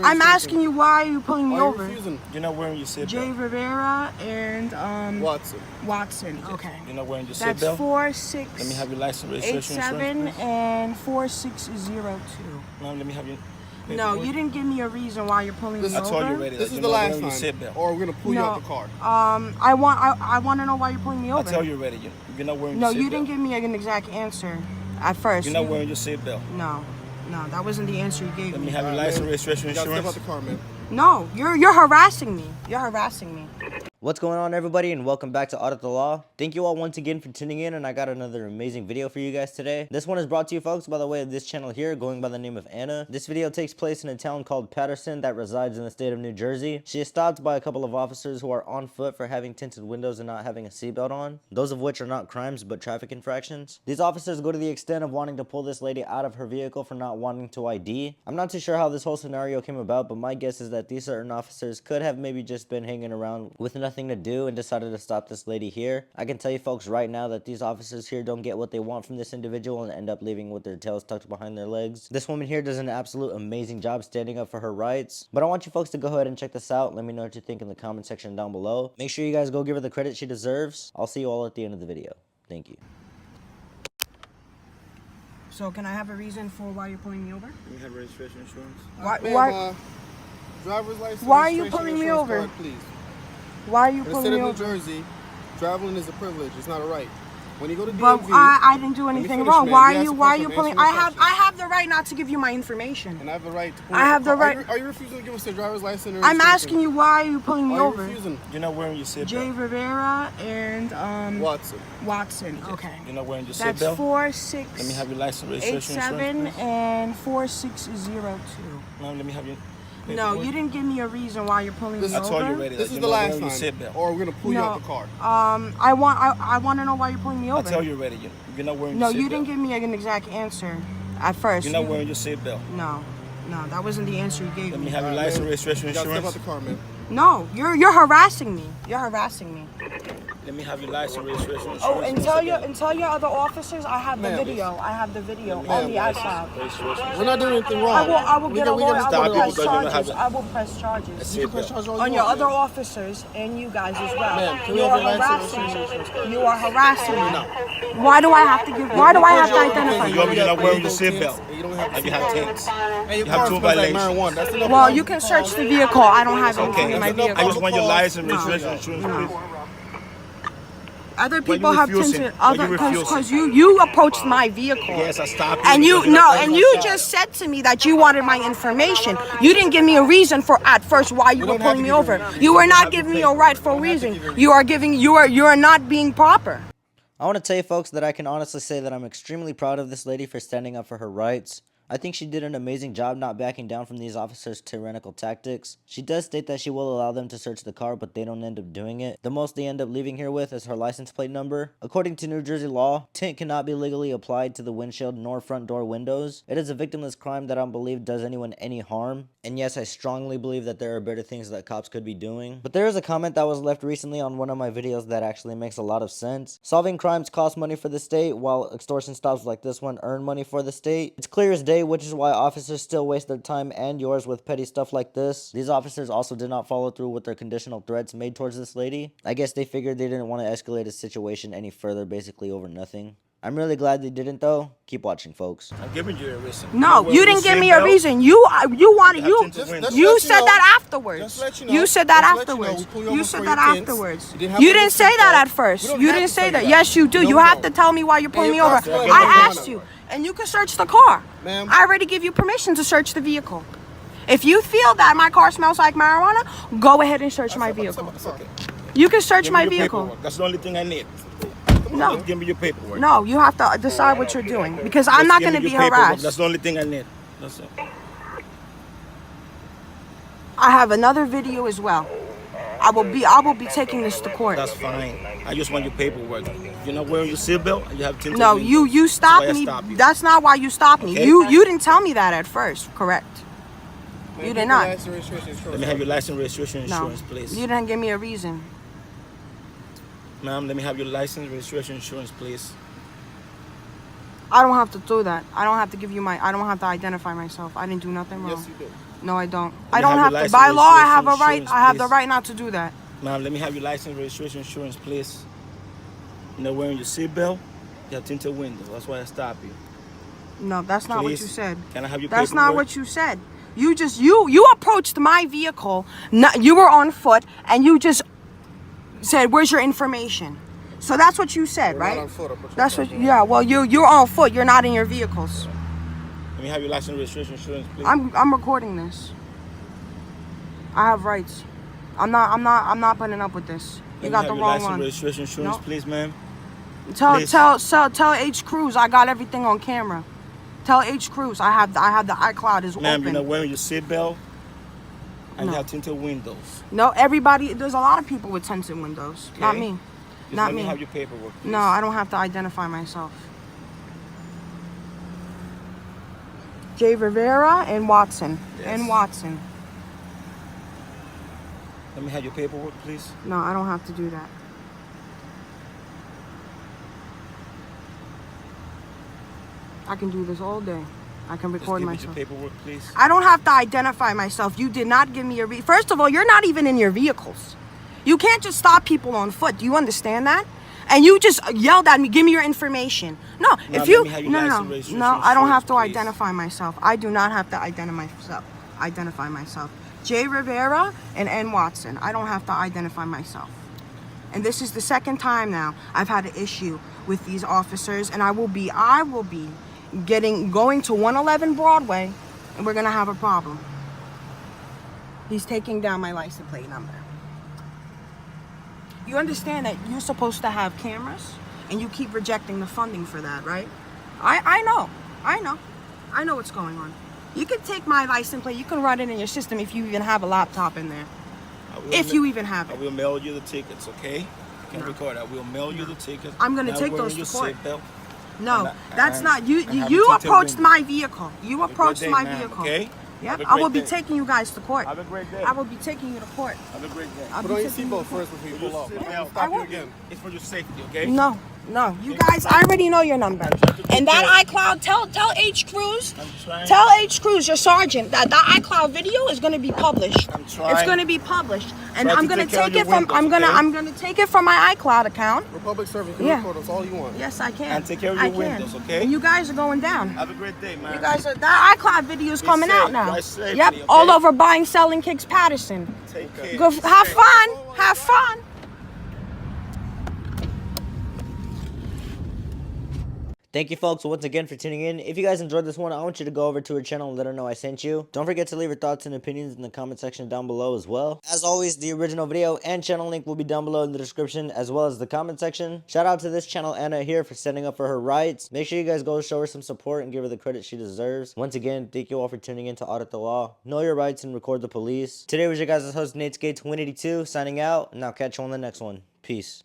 I'm asking you, why are you pulling me over? Refusing? You're not wearing your seatbelt. J. Rivera and Watson. Okay. You're not wearing your That's seatbelt. 46. Let me have your license, registration, 87 insurance, please. and 4602. Ma'am, let me have your. No, you didn't give me a reason why you're pulling me over. I told you already. This is you're the not last wearing your time, seatbelt. or we're gonna pull you out the car. I want to know why you're pulling me I over. tell you already. You're not wearing No, your seatbelt. you didn't give me an exact answer at first. You're not wearing your seatbelt. No, that wasn't the answer you gave Let me. me have your license, registration, You gotta step out insurance. the car, man. No, you're harassing me. You're harassing me. What's going on, everybody, and welcome back to Audit the Law. Thank you all once again for tuning in, and I got another amazing video for you guys today. This one is brought to you, folks, by the way of this channel here, going by the name of Anna. This video takes place in a town called Patterson that resides in the state of New Jersey. She is stopped by a couple of officers who are on foot for having tinted windows and not having a seatbelt on, those of which are not crimes but traffic infractions. These officers go to the extent of wanting to pull this lady out of her vehicle for not wanting to ID. I'm not too sure how this whole scenario came about, but my guess is that these certain officers could have maybe just been hanging around with nothing to do and decided to stop this lady here. I can tell you folks right now that these officers here don't get what they want from this individual and end up leaving with their tails tucked behind their legs. This woman here does an absolute amazing job standing up for her rights. But I want you folks to go ahead and check this out. Let me know what you think in the comment section down below. Make sure you guys go give her the credit she deserves. I'll see you all at the end of the video. Thank you. So can I have a reason for why you're pulling me over? Let me have registration, insurance. Why Driver's license. Why are you registration, pulling me insurance over? card, please. are you In the pulling state me of over? New Jersey, traveling is a privilege. It's not a right. When you go to DMV, But I didn't do anything finish, wrong. man. Why You are asked you a why are question. you pulling? Answer my I have the right not to give you my information. and I have the right to pull I have the right. Are you refusing to give us a driver's license? Or I'm registration? asking you, why are you pulling me Are you over? refusing? You're not wearing your seatbelt. J. Rivera and Watson. Okay. You're not wearing your That's seatbelt. 46. Let me have your license, registration, 87 insurance, please. and 4602. Ma'am, let me have your. No, you didn't give me a reason why you're pulling me I I over. told you already. This is you're the not last wearing your time, seatbelt. or we're gonna pull you out the car. I want to know why you're pulling me I over. tell you already. You're not wearing No, your seatbelt. you didn't give me an exact answer at first. You're not wearing your seatbelt. No, that wasn't the answer you gave Let me me. have your license, registration, You gotta step out insurance. the car, man. No, you're harassing me. You're harassing me. Let me have your license, registration, insurance. Oh, and tell your other officers I have the Ma'am. video. I have the video Ma'am. on the outside. Registration. We're not doing anything wrong. I will get a lawyer. I stop will you press because you don't have charges. it. I will press charges You can press charges all on you your want, other man. officers and you guys as well. Ma'am, can we You have are your license, harassing registration, insurance me. card? You are harassing me. Why do I have to identify You're you? not wearing your seatbelt. You don't have And you have tints. And your You have car two smells like violations. marijuana. That's enough. Well, you can search the vehicle. I don't have anything Okay. in my That's enough. vehicle. I just want your license, No. registration, insurance, please. Other Why people you have refusing? tinted Why you other refusing? because you approached my vehicle. Yes, I stopped And because you you're not and wearing you your seatbelt. just said to me that you wanted my information. You didn't give me a reason for at first why you were don't have pulling to me give a over. reason. You were You not have to giving me pay a for it. rightful You don't have to reason. give a You are not being proper. I want to tell you folks that I can honestly say that I'm extremely proud of this lady for standing up for her rights. I think she did an amazing job not backing down from these officers' tyrannical tactics. She does state that she will allow them to search the car, but they don't end up doing it. The most they end up leaving here with is her license plate number. According to New Jersey law, tint cannot be legally applied to the windshield nor front door windows. It is a victimless crime that I don't believe does anyone any harm. And yes, I strongly believe that there are better things that cops could be doing. But there is a comment that was left recently on one of my videos that actually makes a lot of sense. Solving crimes costs money for the state, while extortion stops like this one earn money for the state. It's clear as day, which is why officers still waste their time and yours with petty stuff like this. These officers also did not follow through with their conditional threats made towards this lady. I guess they figured they didn't want to escalate the situation any further, basically over nothing. I'm really glad they didn't though. Keep watching, folks. I'm giving you a reason. No, you didn't give me a reason. You said that afterwards. You said that afterwards. You said that afterwards. You didn't say that at first. You didn't say that. Yes, you do. You have to tell me why you're pulling me over. I asked you, and you can search the car. I already give you permission to search the vehicle. If you feel that my car smells like marijuana, go ahead and search my vehicle. You can search my vehicle. That's the only thing I need. No. Just give me your paperwork. No, you have to decide what you're doing because I'm not going to be harassed. That's the only thing I need. That's it. I have another video as well. I will be taking this to court. That's fine. I just want your paperwork. You're not wearing your seatbelt. You have tinted No, windows. you stopped That's why I me. stopped you. That's not why you stopped me. Okay. You didn't tell me that at first, correct? You did not. Let me have your license, registration, No, insurance, please. you didn't give me a reason. Ma'am, let me have your license, registration, insurance, please. I don't have to do that. I don't have to give you I don't have to identify myself. I didn't do nothing wrong. Yes, you did. No, I don't. Let I me don't have have your to. license, By law, I have a registration, right. insurance, I have the please. right not to do that. Ma'am, let me have your license, registration, insurance, please. You know, wearing your seatbelt, you have tinted windows. That's why I stopped you. No, that's not what you Please. said. Can I have your That's paperwork? not what you said. You just you approached my vehicle. You were on foot, and you just said, "Where's your information?" So that's what you said, We're right? not on foot. That's what. Yeah. Well, you're on foot. You're not in your vehicles. Let me have your license, registration, insurance, please. I'm recording this. I have rights. I'm not putting up with this. You got the wrong Let me have your license, one. registration, insurance, Nope. please, ma'am. Tell H Cruz I got everything on camera. Tell H Cruz I have the iCloud is Ma'am, open. you're not wearing your seatbelt, and No. you have tinted windows. No, everybody. There's a lot of people with tinted windows. Okay. Not me. Just Not let me. me have your paperwork, please. No, I don't have to identify myself. J. Rivera and Watson. Yes. And Watson. Let me have your paperwork, please. No, I don't have to do that. I can do this all day. I can record Just give myself. me your paperwork, please. I don't have to identify myself. You did not give me your... First of all, you're not even in your vehicles. You can't just stop people on foot. Do you understand that? And you just yelled at me, give me your information. No, Ma'am, if you... let me have your No, license, no, registration, no, I don't have to insurance, please. identify myself. I do not have to identify myself. J. Rivera and N. Watson. I don't have to identify myself. And this is the second time now I've had an issue with these officers, and I will be going to 111 Broadway, and we're gonna have a problem. He's taking down my license plate number. You understand that you're supposed to have cameras, and you keep rejecting the funding for that, right? I know what's going on. You can take my license plate, you can run it in your system if you even have a laptop in there. If you even have I it. will mail you the tickets, okay? You can record. I will mail you the tickets. I'm gonna Not take wearing those to your court. seatbelt. No, that's not you. and have You a tinted approached window. my vehicle. You Have a approached great day, my ma'am, vehicle. okay? Yep, Have a I will great be day. taking you guys to court. Have a great day. I will be taking you to court. Have a great day. I'll Put be on your taking you to seatbelt court. first before you pull off. Yeah, I'll I stop you will. again. It's for your safety, okay? No, you guys. I already know your number. And that iCloud. Tell H Cruz. I'm trying. Tell H Cruz, your sergeant, that iCloud video is going to be published. I'm trying. It's going to be published, and Try to I'm going to take care of take it your from. windows, okay? I'm going to take it from my iCloud account. We're public service. You can Yeah. record us all you want. Yes, I can. And take care of I your can. windows, okay? And you guys are going down. Have a great day, man. You guys are that iCloud video is Be coming safe. out now. Drive safely, Yep, okay? all over buying, selling Kicks Patterson. Take care. Go have fun. Have fun. Thank you folks once again for tuning in. If you guys enjoyed this one, I want you to go over to her channel and let her know I sent you. Don't forget to leave your thoughts and opinions in the comment section down below as well. As always, the original video and channel link will be down below in the description as well as the comment section. Shout out to this channel Anna here for standing up for her rights. Make sure you guys go show her some support and give her the credit she deserves. Once again, thank you all for tuning in to Audit the Law. Know your rights and record the police. Today was your guys' host Nate Skates 182 signing out, and I'll catch you on the next one. Peace.